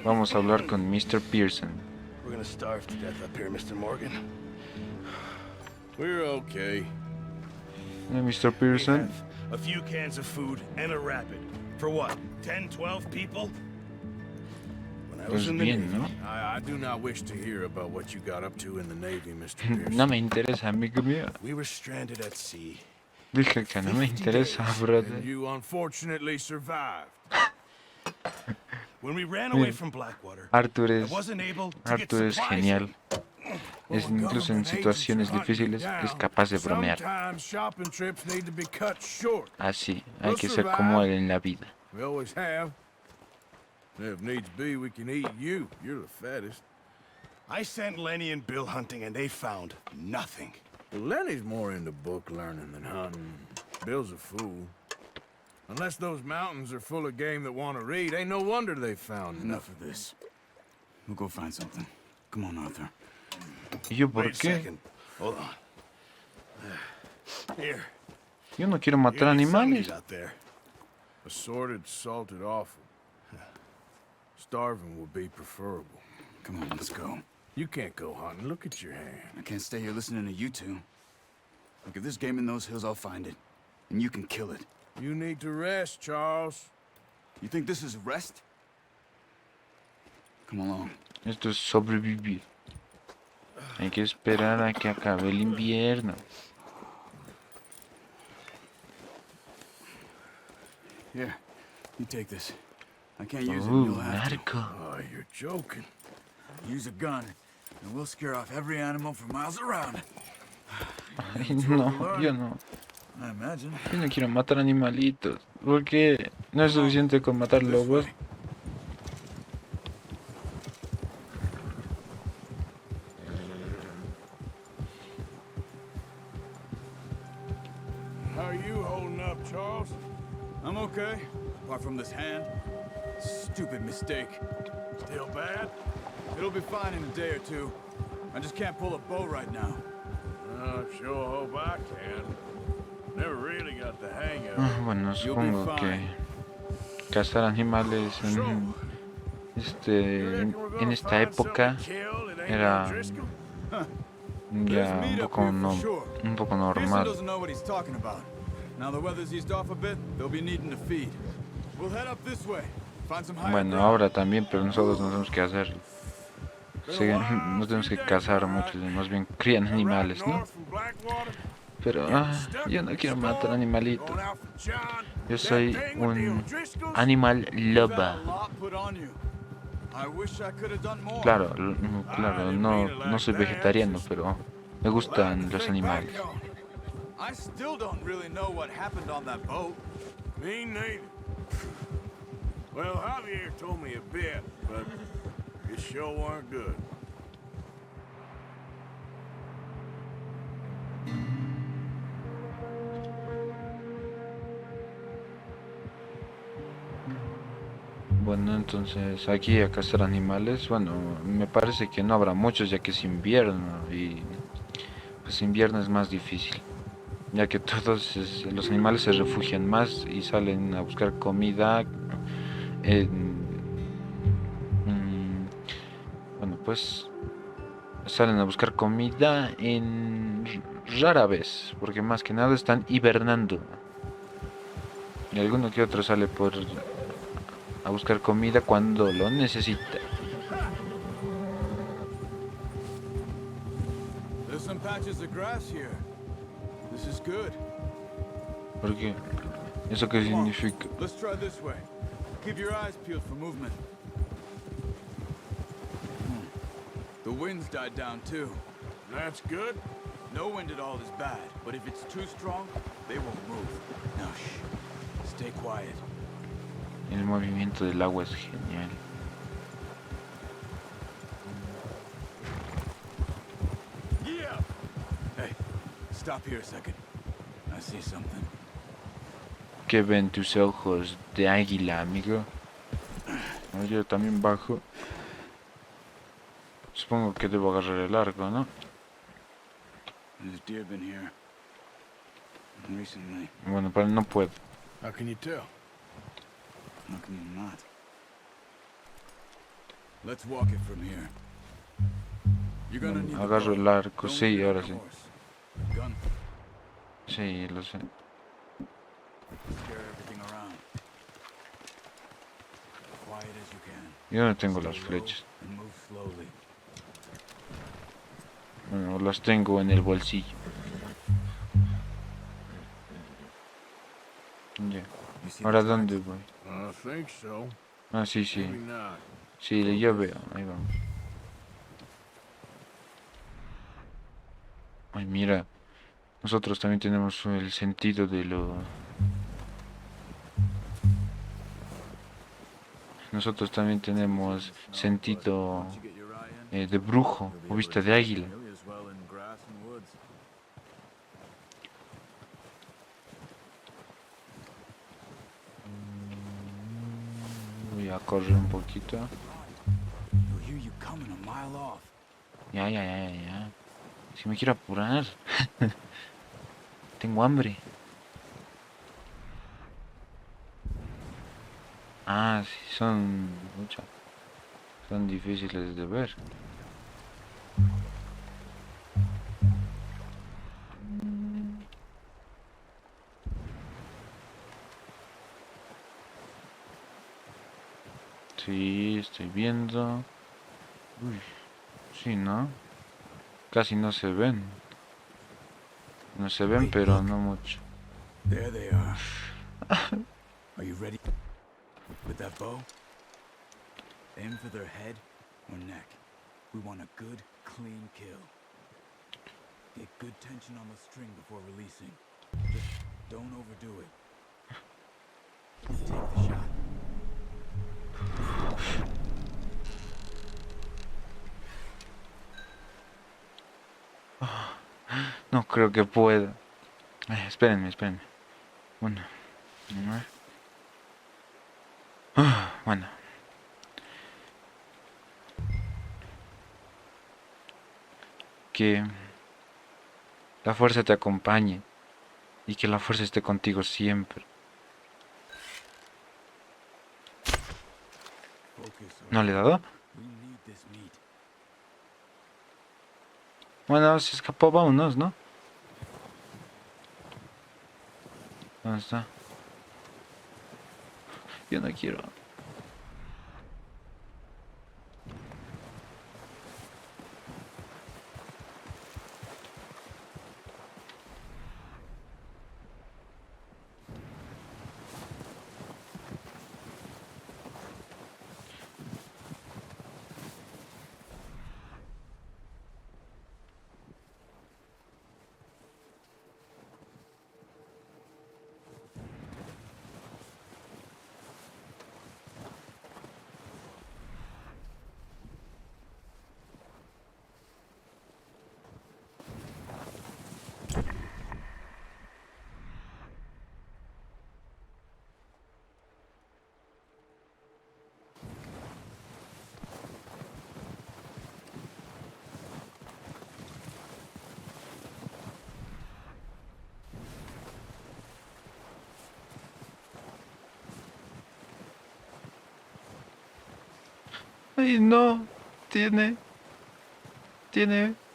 Vamos a hablar con Mr. Pearson. We're gonna starve to death up here, Mr. Morgan. We're okay. Mr. We Pearson. have a few cans of food and a rapid. For what? 10, 12 people? When I was Pues in the bien, Navy. ¿no? I do not wish to hear about what you got up to in the Navy, Mr. Pearson. No me interesa, amigo mío. We were stranded at sea. Dije que no me 50 interesa, days, brother. And you unfortunately survived. When we ran away from Blackwater, Arthur I es, wasn't able to get Arthur es supplies genial. in. Es incluso en situaciones difíciles es capaz de bromear. Sometimes shopping trips need to be cut short. Así, hay que ser como él en la vida. We always have. If needs be, we can eat you. You're the fattest. I sent Lenny and Bill hunting and they found nothing. Well, Lenny's more into book learning than hunting. Bill's a fool. Unless those mountains are full of game that want to read, ain't no wonder they found Enough of this. We'll go find something. Come on, Arthur. ¿Y yo por Wait a qué? second. Hold on. Here. Yo no quiero matar You need some animales. meat out there. assorted, salted offal. Starving would be preferable. Come on, let's go. You can't go hunting. Look at your hand. I can't stay here listening to you two. Look, if there's game in those hills, I'll find it. And you can kill it. You need to rest, Charles. You think this is rest? Come along. Esto es sobrevivir. Hay que esperar a que acabe el invierno. Here, you take this. I can't use it, and you'll have to. narco. Oh, you're joking. Use a gun, and we'll scare off every animal for miles around. Ay, no, yo no. I imagine. Yo no quiero matar animalitos. ¿Por qué? No es suficiente con matar lobos. How are you holding up, Charles? I'm okay, apart from this hand. Stupid mistake. Still bad? It'll be fine in a day or two. I just can't pull a bow right now. Sure hope I can. Never really got the hang of Ah, it. bueno, supongo que cazar animales en esta época era ya un poco normal. doesn't know what he's talking about. Now the weather's eased off a bit, they'll be needing to feed. We'll head up this way. Find some higher Bueno, ground. ahora también, pero nosotros no tenemos que hacer. No tenemos que cazar mucho, más bien crían animales, ¿no? Pero yo no quiero matar animalitos. Yo soy un animal loba. Claro, claro, no soy vegetariano, pero me gustan los animales. I still don't really know what happened on that boat. Me neither. Well, Javier told me a bit, but it sure weren't good. Bueno, entonces aquí a cazar animales, bueno, me parece que no habrá muchos ya que es invierno y pues invierno es más difícil, ya que todos los animales se refugian más y salen a buscar comida bueno, pues salen a buscar comida en rara vez, porque más que nada están hibernando. Y alguno que otro sale a buscar comida cuando lo necesita. There's some patches of grass here. This is good. ¿Por qué? ¿Eso qué significa? Let's try this way. Keep your eyes peeled for movement. The wind's died down too. That's good. No wind at all is bad, but if it's too strong, they won't move. Now shh. Stay quiet. El movimiento del agua es genial. Yeah. Hey, stop here a second. I see something. ¿Qué ven tus ojos de águila, amigo? Yo también bajo. Supongo que debo agarrar el arco, ¿no? There's deer been here recently. Bueno, pero no puedo. How can you tell? How can you not? Let's walk it from here. You're gonna need the Agarro el bow. arco, Don't sí, leave ahora the sí. horse. Gun. Sí, lo sé. Scare everything around. Quiet as you can. Yo no tengo Stay las low flechas. and move slowly. Bueno, las tengo en el bolsillo. Ya. You see Ahora, the ¿dónde tracks? voy? I think so. Ah, sí, sí. Maybe not. Sí, yo veo. Ahí vamos. Ay, mira. Nosotros también tenemos el sentido de lo... Nosotros también tenemos sentido Once you get your eye in, de brujo you'll be o able vista to de tell águila. nearly as well in grass and woods. Voy a correr un poquito. You'll hear you coming a mile off. Ya, ya, ya, ya, ya. Si me quiero apurar. Tengo hambre. Ah, sí, son muchas. Son difíciles de ver. Sí, estoy viendo. Uy, sí, ¿no? Casi no se ven. No se ven, Wait, pero look. no mucho. There they are. Are you ready? With that bow, aim for their head or neck. We want a good, clean kill. Get good tension on the string before releasing. Just don't overdo it. Take the shot. No creo que pueda. Espérenme, espérenme. Bueno. Bueno. Que la fuerza te acompañe y que la fuerza esté contigo siempre. Focus. ¿No le he dado? We need this meat. Bueno, se escapó, vámonos, ¿no? ¿Dónde está? Yo no quiero. Ay, no. Tiene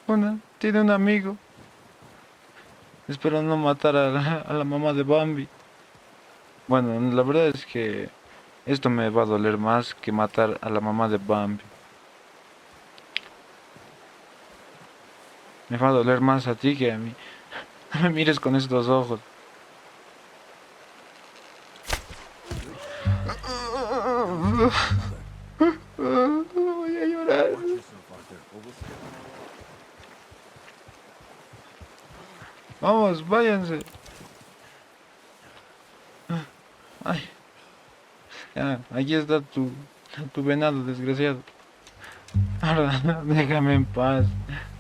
un amigo. Espero no matar a la mamá de Bambi. Bueno, la verdad es que esto me va a doler más que matar a la mamá de Bambi. Me va a doler más a ti que a mí. No me mires con estos ojos. Voy a llorar. Watch yourself out there, or we'll skip. Vamos, váyanse. Ay, ya, aquí está tu venado, desgraciado. Ahora, déjame en paz.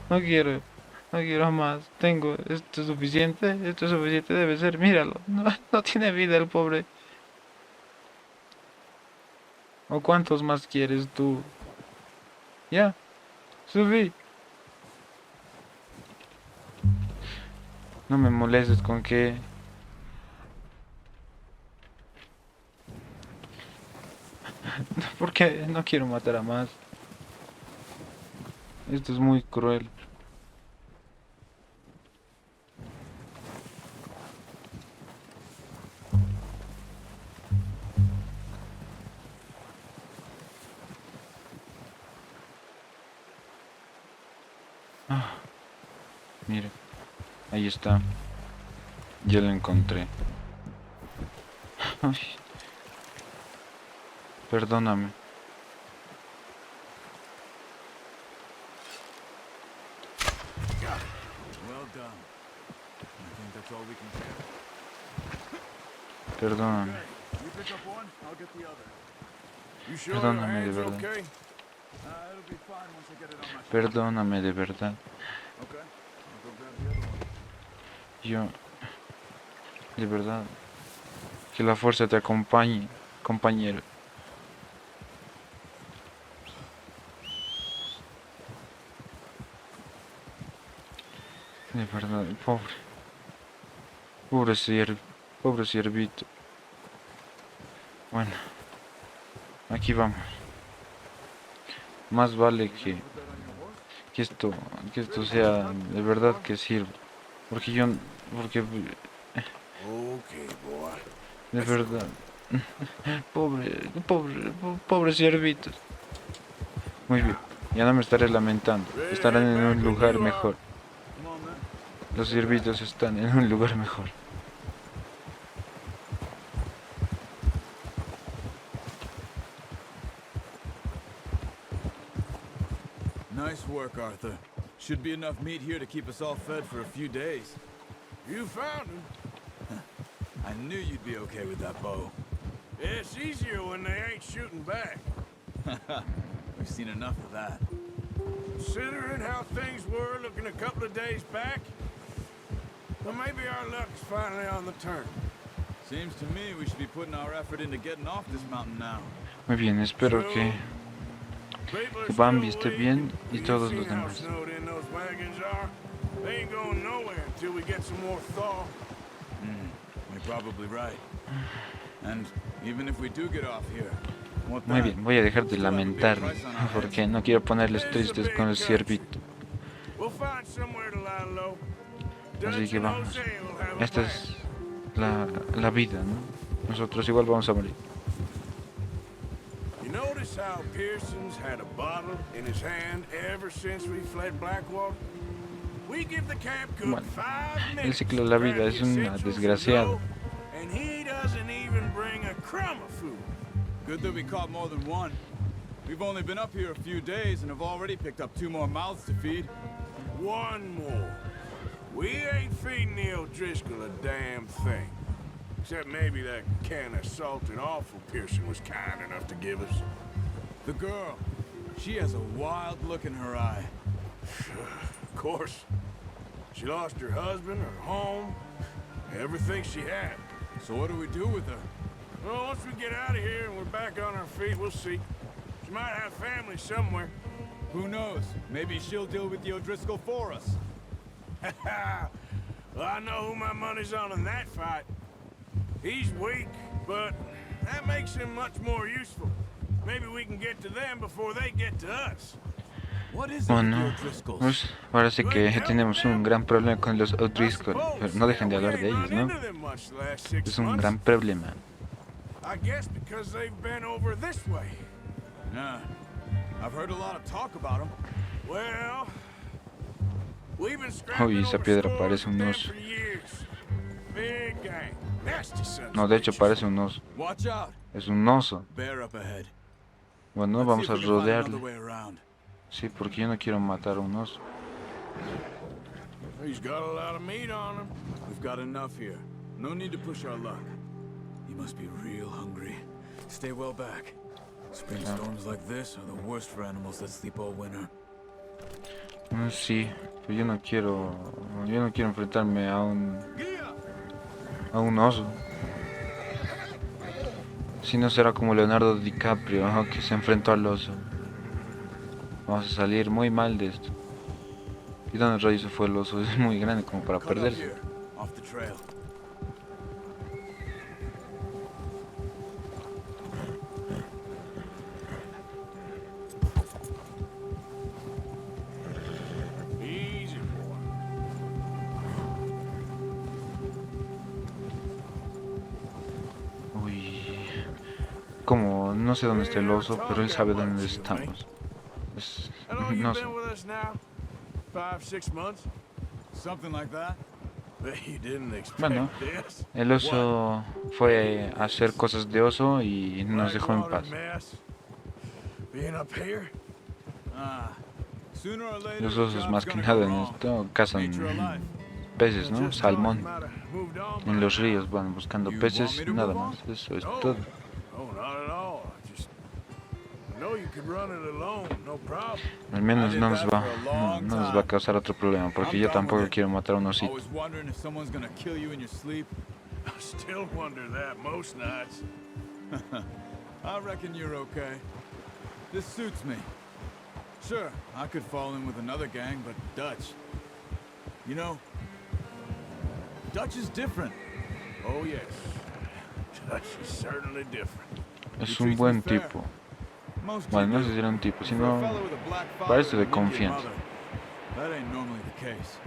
No quiero más. Tengo, esto es suficiente, debe ser, míralo. No, no tiene vida el pobre. ¿O cuántos más quieres tú? Ya, subí. No me molestes con que... Porque no quiero matar a más. Esto es muy cruel. Ah, mire, ahí está. Ya lo encontré. Ay, perdóname. Well done. I think that's all we can do. Perdóname. You pick up one, I'll get the other. You sure your Perdóname de hand's verdad. okay? It'll be fine once I get it on my shoulder. Perdóname de verdad. Okay, I'll go grab the other one. Yo, de verdad. Que la fuerza te acompañe, compañero. De verdad, pobre. Pobre ciervito. Bueno, aquí vamos. Más vale que esto, que esto sea de verdad que sirva. Porque Okay, boy. de verdad. Pobre ciervito. Muy bien, ya no me estaré lamentando. Estarán en un lugar mejor. Come on, man. Los ciervitos están en un lugar mejor. Nice work, Arthur. Should be enough meat here to keep us all fed for a few days. You found him. I knew you'd be okay with that bow. It's easier when they ain't shooting back. We've seen enough of that. Considering how things were looking a couple of days back, well, maybe our luck's finally on the turn. Seems to me we should be putting our effort into getting off this mountain now. Muy bien, espero que People are Bambi still esté weak, bien and y you've todos seen los how demás. snowed in those wagons are. They ain't going nowhere until we get some more thaw. You're probably right. And even if we do get off here, what Muy then? bien, voy a dejar de lamentarme porque no quiero ponerles tristes con el ciervito. We'll find somewhere to lie low. Así que Dutch and vamos. Jose will have a Esta plan. es la vida, ¿no? Nosotros igual vamos a morir. You notice how Pearson's had a bottle in his hand ever since we fled Blackwater? We give the camp good Bueno, 5 minutes. el ciclo de la vida es una desgraciada. And he doesn't even bring a crumb of food. Good that we caught more than one. We've only been up here a few days and have already picked up 2 more mouths to feed. One more. We ain't feeding the O'Driscoll a damn thing. Except maybe that can of salted offal Pearson was kind enough to give us. The girl, she has a wild look in her eye. Of course. She lost her husband, her home, everything she had. So what do we do with her? Well, once we get out of here and we're back on our feet, we'll see. She might have family somewhere. Who knows? Maybe she'll deal with the O'Driscoll for us. Well, I know who my money's on in that fight. He's weak, but that makes him much more useful. Maybe we can get to them before they get to us. What is it with the Bueno, O'Driscolls? pues parece que tenemos un gran problema con los O'Driscoll, pero no dejen de hablar de ellos, ¿no? Es un gran problema. I guess because they've been over this way. Nah, I've heard a lot of talk about them. Well, we've been Uy, scrapping esa over piedra scores parece un with them oso. for years. Big gang. Nasty sons No, of de hecho bitches. parece un oso. Watch out. Es un oso. Bear up ahead. Bueno, Let's vamos see a if we can find another rodearlo. way around. Sí, porque yo no quiero matar a un oso. He's got a lot of meat on him. We've got enough here. No need to push our luck. He must be real hungry. Stay well back. Spring storms like this are the worst for animals that sleep all winter. Sí, pero yo no quiero enfrentarme a un oso. Si no será como Leonardo DiCaprio, ajá, que se enfrentó al oso. Vamos a salir muy mal de esto. ¿Y dónde rayos se fue el oso? Es muy grande como para Cut up perderse. here, off the trail. no sé dónde está el oso, pero él sabe dónde estamos. How long you No sé. been with us now? 5, 6 months? Something like that. Bet you didn't expect Bueno, this. el oso fue a hacer cosas de oso y nos dejó en paz. Whitewater mess. Being up here? Ah, sooner or later, Los the osos job's más que gonna nada go en wrong. esto cazan Nature of life. peces, ¿no? Just thought you Salmón. might have moved on En by los now. ríos van buscando You peces want me y to nada move más. Eso es No. todo. Oh, not at all. I know you could run it alone, no problem. Al menos no nos va, no nos va a causar otro problema, porque yo tampoco quiero matar a un osito. Always wondering if someone's gonna kill you in your sleep. I still wonder that most nights. I reckon you're okay. This suits me. Sure, I could fall in with another gang, but Dutch. You know, Dutch is different. Oh, yes. Dutch is certainly different. Es un buen tipo. Most Bueno, no do. sé si era un tipo, For a sino fellow with a black father parece de and an Indian confianza. mother, that ain't normally the case.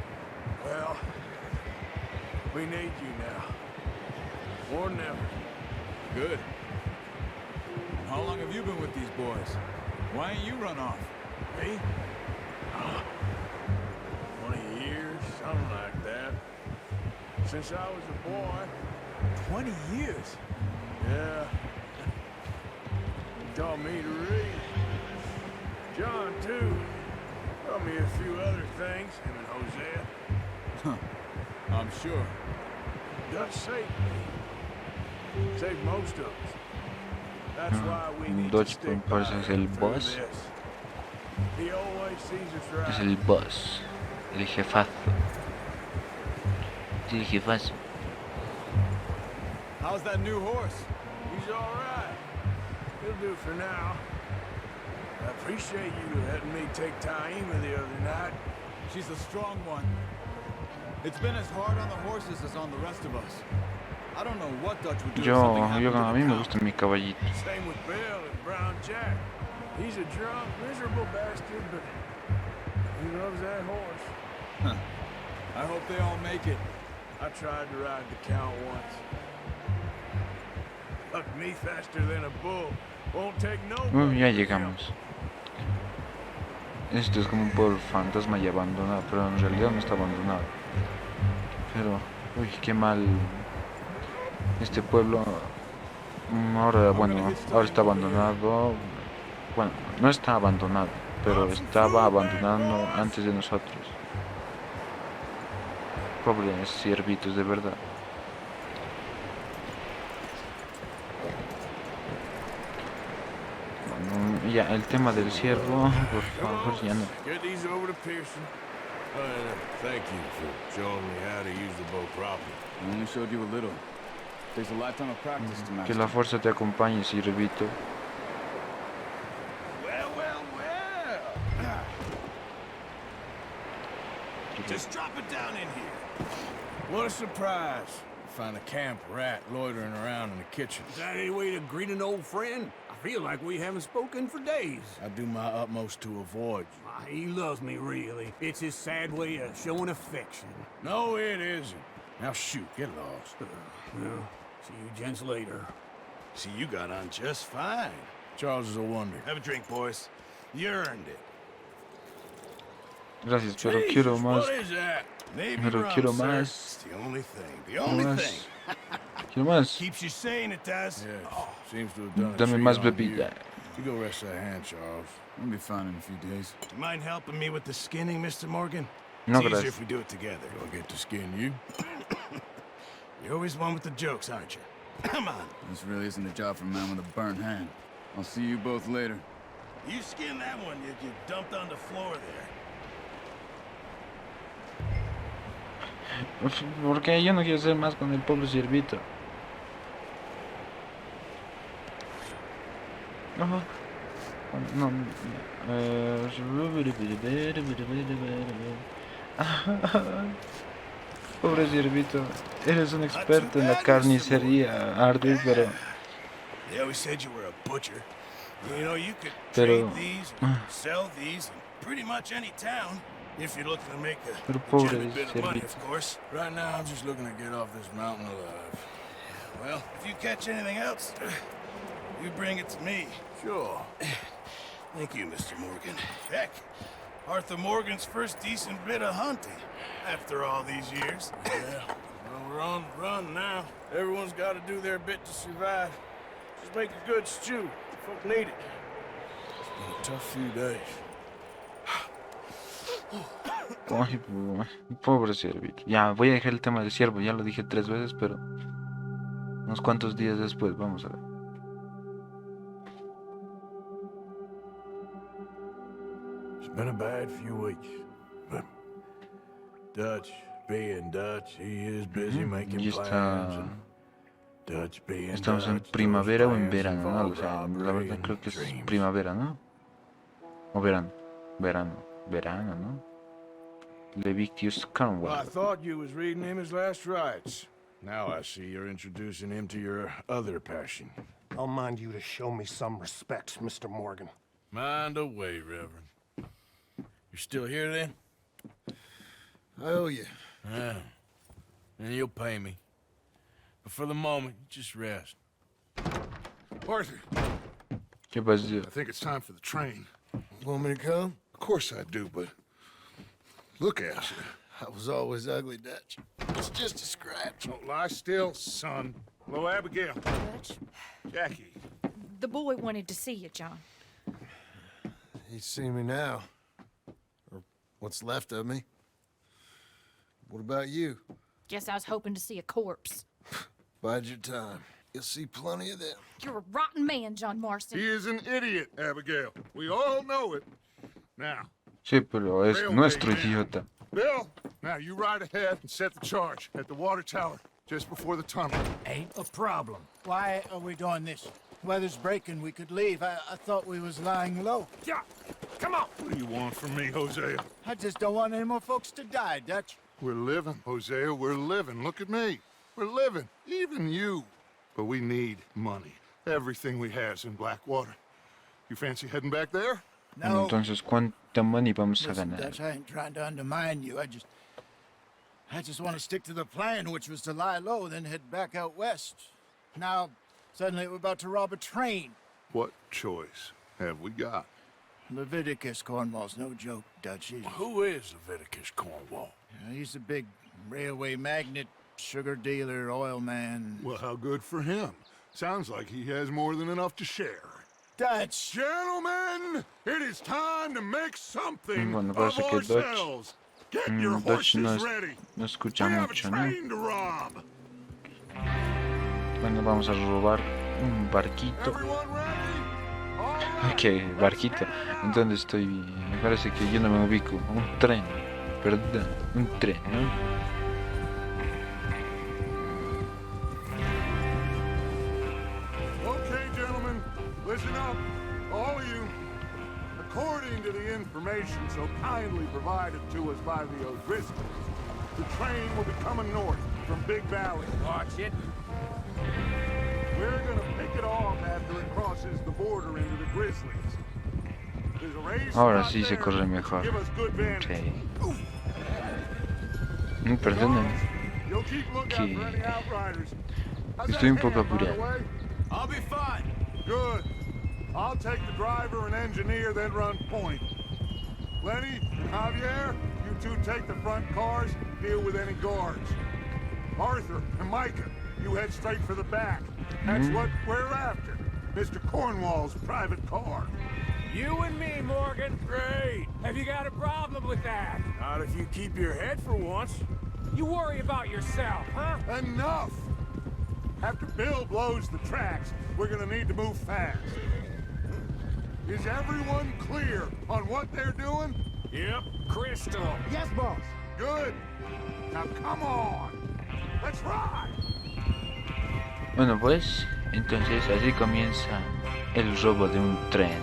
Well, we need you now. More than ever. Good. And how long have you been with these boys? Why ain't you run off? Me? 20 years, something like that. Since I was a boy. 20 years? Yeah. He taught me to read. John, too. Taught me a few other things, him and Hosea. I'm sure. Dutch saved me. Saved most of us. That's why we need to Dutch stick by parece es el him through boss. this. He always sees us Es right. el boss, el jefazo. Sí, el jefazo. How's that new horse? He's all right. He'll do for now. I appreciate you letting me take Taima the other night. She's a strong one. It's been as hard on the horses as on the rest of us. I don't know what Dutch would do if something happened to A mí the me cow. gusta mi caballito. Same with Bill and Brown Jack. He's a drunk, miserable bastard, but he loves that horse. I hope they all make it. I tried to ride the count once. Hucked me faster than a bull. Won't take no. Ya llegamos. Esto es como un pueblo fantasma y abandonado, pero en realidad no está abandonado. Pero, uy, qué mal. Este pueblo ahora, bueno, ahora está abandonado. Bueno, no está abandonado, pero estaba abandonado antes de nosotros. Pobres ciervitos, de verdad. Bueno, ya, el tema del ciervo, por favor, ya no. Get these over to Pearson. Thank you for showing me how to use the bow properly. I only showed you a little. Takes a lifetime of practice to Que master. la fuerza te acompañe, ciervito. Well, well, well. Just drop it down in here. What a surprise. Find a camp rat loitering around in the kitchen. Is that any way to greet an old friend? I feel like we haven't spoken for days. I do my utmost to avoid you. Ah, he loves me, really. It's his sad way of showing affection. No, it isn't. Now shoot, get lost. Well, see you gents later. See, you got on just fine. Charles is a wonder. Have a drink, boys. You earned it. Gracias, pero quiero más. What is that? Navy Pero rum, quiero sir. más. It's the only thing. The Quiero only más. thing. Quiero más. Keeps you sane, it does. Yes, seems to have done a Dame treat más on you. bebida. You go rest that hand, Charles. I'll be fine in a few days. Do you mind helping me with the skinning, Mr. Morgan? No, It's easier gracias. if we do it together. Do I get to skin you? You're always one with the jokes, aren't you? Come on. This really isn't a job for a man with a burnt hand. I'll see you both later. You skinned that one you dumped on the floor there. Porque yo no quiero hacer más con el pobre ciervito. No, no. Pobre ciervito, eres un experto en la carnicería, Arthur, pero They always said you were a butcher. You know, you could Pero- trade these, and sell these in pretty much any town. If you're looking to make a Pero pobre legitimate bit of money, ciervito. of course. Right now, I'm just looking to get off this mountain alive. Well, if you catch anything else, you bring it to me. Sure. Thank you, Mr. Morgan. Heck, Arthur Morgan's first decent bit of hunting after all these years. Yeah, well, we're on the run now. Everyone's got to do their bit to survive. Just make a good stew. Folk need it. It's been a tough few days. Ay, pobre ciervito. Ya, voy a dejar el tema del ciervo, ya lo dije 3 veces, pero unos cuantos días después, vamos a ver. It's been a bad few weeks, but Dutch being Dutch, he is busy making Y plans. está... And Dutch being Estamos en Dutch, primavera those o en plans verano, ¿no? O involve sea, la robbery verdad creo and que es dreams. primavera, ¿no? O verano. Verano, ¿no? Levictius Well, I Cornwall. thought you was reading him his last rites. Now I see you're introducing him to your other passion. I'll mind you to show me some respect, Mr. Morgan. Mind away, Reverend. You're still here then? I owe you. Yeah. And you'll pay me. But for the moment, just rest. Arthur, ¿Qué pasó? I think it's time for the train. You want me to come? Of course I do, but look at you. I was always ugly, Dutch. It's just a scratch. Don't lie still, son. Hello, Abigail. Dutch, Jackie. the boy wanted to see you, John. He's seen me now. Or what's left of me. What about you? Guess I was hoping to see a corpse. Bide your time. You'll see plenty of them. You're a rotten man, John Marston. He is an idiot, Abigail. We all know it. Now, Sí, pero es nuestro idiota. Bill, now you ride ahead and set the charge at the water tower just before the tunnel. Ain't a problem. Why are we doing this? Weather's breaking. We could leave. I thought we was lying low. Yeah, come on. What do you want from me, Hosea? I just don't want any more folks to die, Dutch. We're living, Hosea. We're living. Look at me. We're living. Even you. But we need money. Everything we has in Blackwater. You fancy heading back there? No. Entonces, ¿cuánta money vamos a Listen, ganar? Dutch, I ain't trying to undermine you. I just want to stick to the plan, which was to lie low, then head back out west. Now, suddenly we're about to rob a train. What choice have we got? Leviticus Cornwall's no joke, Dutch. Who is Leviticus Cornwall? He's a big railway magnate, sugar dealer, oil man. Well, how good for him. Sounds like he has more than enough to share. Dutch! Gentlemen, it is time to make something Bueno, of parece que Dutch- ourselves. Get your Dutch horses no ready. no escucha We have a mucho, ¿no? train to rob. Bueno, vamos a robar un barquito. Everyone ready? All right. Ok, barquito. ¿En dónde estoy? Me parece que yo no me ubico. Un tren. Perdón, un tren, ¿no? Okay, gentlemen, listen up, all of you. According to the information so kindly provided to us by the O'Driscolls, the train will be coming north from Big Valley. Watch it. We're gonna pick it off after it crosses the border into the Grizzlies. There's a race Ahora out sí se there. corre mejor. Give us good vantage. Sí. Perdonen. You'll keep lookout Que for any outriders. How's estoy un that poco hand, by the apurado. way? I'll be fine. Good. I'll take the driver and engineer, then run point. Lenny, Javier, you two take the front cars, deal with any guards. Arthur and Micah, you head straight for the back. That's what we're after. Mr. Cornwall's private car. You and me, Morgan. Great. Have you got a problem with that? Not if you keep your head for once. You worry about yourself, huh? Enough! After Bill blows the tracks, we're gonna need to move fast. Is everyone clear on what they're doing? Yep, crystal. Yes, boss. Good. Now come on. Let's ride. Bueno, pues, entonces así comienza el robo de un tren.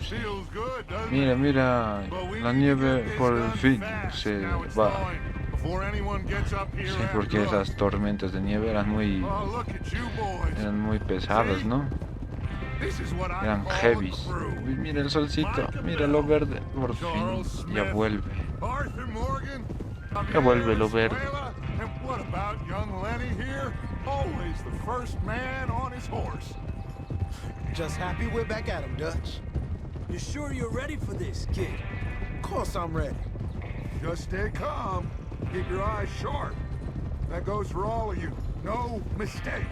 Feels good, doesn't Mira, it? mira, But we la need to nieve get this por done fin fast. se Now it's va. thawing before anyone gets up here Sí, porque after esas us. tormentas de nieve Oh, look at you boys. pesadas, ¿no? This is what I Eran call a heavies. crew. Uy, mira el solcito, mira lo verde, por fin, Charles ya Smith, vuelve. Arthur Morgan, Ya vuelve lo verde. Venezuela, and what about young Lenny here? Always the first man on his horse. Just happy we're back at him, Dutch. You sure you're ready for this, kid? Of course I'm ready. Just stay calm. Keep your eyes sharp. That goes for all of you. No mistake.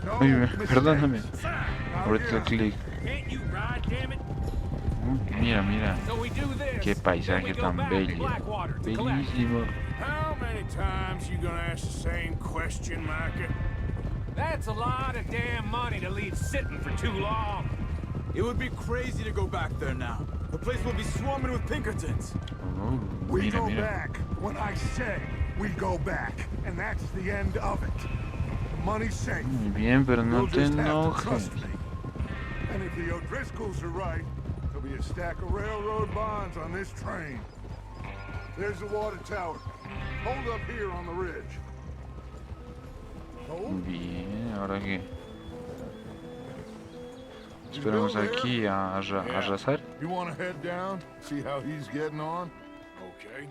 No Uy, mistakes. perdóname. Now Ahorita here. clic. Can't you ride, damn it? Mira, mira. So we do this. Qué then we paisaje go tan back to bello. Blackwater to collect. Bellísimo. How many times you gonna ask the same question, Micah? That's a lot of damn money to leave sitting for too long. It would be crazy to go back there now. The place will be swarming with Pinkertons. Oh, We mira, go mira. back when I say we go back, and that's the end of it. The money's safe. Muy bien, pero no You'll te just have to enojes. trust me. And if the O'Driscolls are right, there'll be a stack of railroad bonds on this train. There's the water tower. Hold up here on the ridge. Hold. Bien, ahora qué. Esperamos aquí a arrasar. You want to head down, see how he's getting on? Okay.